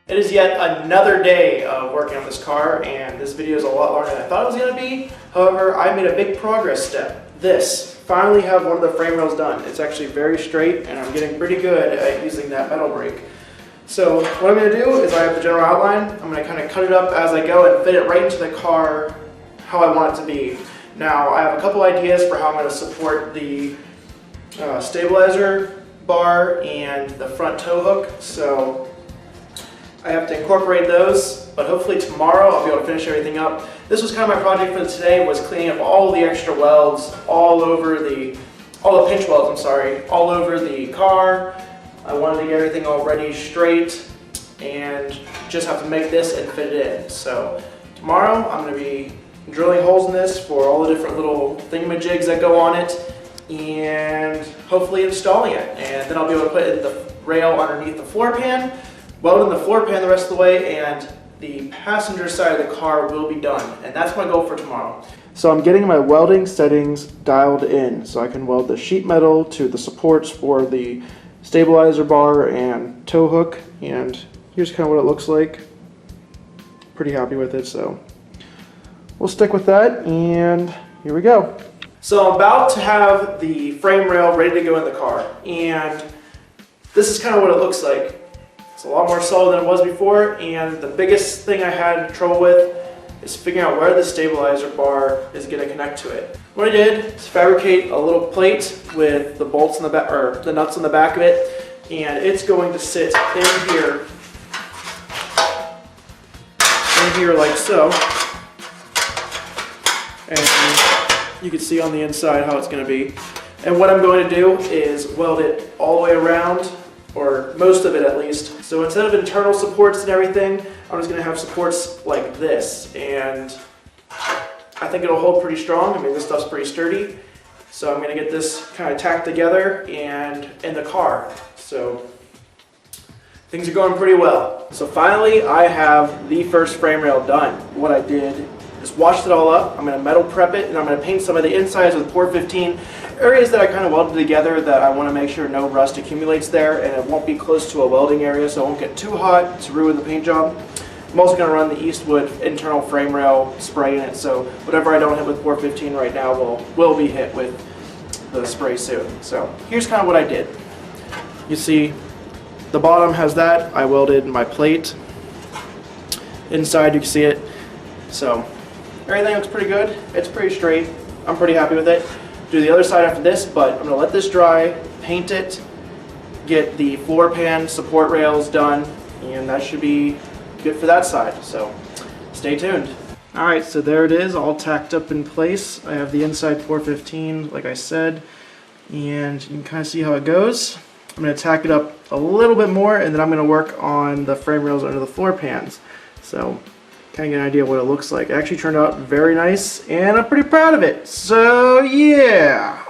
It is yet another day of working on this car, and this video is a lot longer than I thought it was going to be. However, I made a big progress step. Finally have one of the frame rails done. It's actually very straight, and I'm getting pretty good at using that metal brake. So what I'm going to do is I have the general outline. I'm going to kind of cut it up as I go and fit it right into the car how I want it to be. Now, I have a couple ideas for how I'm going to support the stabilizer bar and the front tow hook. So I have to incorporate those, but hopefully tomorrow I'll be able to finish everything up. This was kind of my project for today, was cleaning up all the extra welds, all the pinch welds, all over the car. I wanted to get everything all ready, straight, and just have to make this and fit it in. So tomorrow I'm going to be drilling holes in this for all the different little thingamajigs that go on it, and hopefully installing it. And then I'll be able to put the rail underneath the floor pan, welding the floor pan the rest of the way, and the passenger side of the car will be done. And that's my goal for tomorrow. So I'm getting my welding settings dialed in so I can weld the sheet metal to the supports for the stabilizer bar and tow hook, and here's kind of what it looks like. Pretty happy with it, so we'll stick with that, and here we go. So I'm about to have the frame rail ready to go in the car, and this is kind of what it looks like. It's a lot more solid than it was before, and the biggest thing I had trouble with is figuring out where the stabilizer bar is going to connect to it. What I did is fabricate a little plate with the bolts in the back, or the nuts on the back of it, and it's going to sit in here like so. And you can see on the inside how it's going to be. And what I'm going to do is weld it all the way around, or most of it at least. So instead of internal supports and everything, I'm just going to have supports like this, and I think it'll hold pretty strong. I mean, this stuff's pretty sturdy. So I'm going to get this kind of tacked together and in the car. So things are going pretty well. So finally I have the first frame rail done. What I did is washed it all up. I'm going to metal prep it, and I'm going to paint some of the insides with 415. Areas that I kind of welded together that I want to make sure no rust accumulates there, and it won't be close to a welding area, so it won't get too hot to ruin the paint job. I'm also going to run the Eastwood internal frame rail spray in it, so whatever I don't hit with 415 right now will be hit with the spray soon. So here's kind of what I did. You see the bottom has that. I welded my plate. Inside you can see it. So everything looks pretty good. It's pretty straight. I'm pretty happy with it. Do the other side after this, but I'm going to let this dry, paint it, get the floor pan support rails done, and that should be good for that side. So stay tuned. Alright, so there it is, all tacked up in place. I have the inside 415 like I said, and you can kind of see how it goes. I'm going to tack it up a little bit more, and then I'm going to work on the frame rails under the floor pans. So kind of get an idea of what it looks like. It actually turned out very nice, and I'm pretty proud of it. So yeah.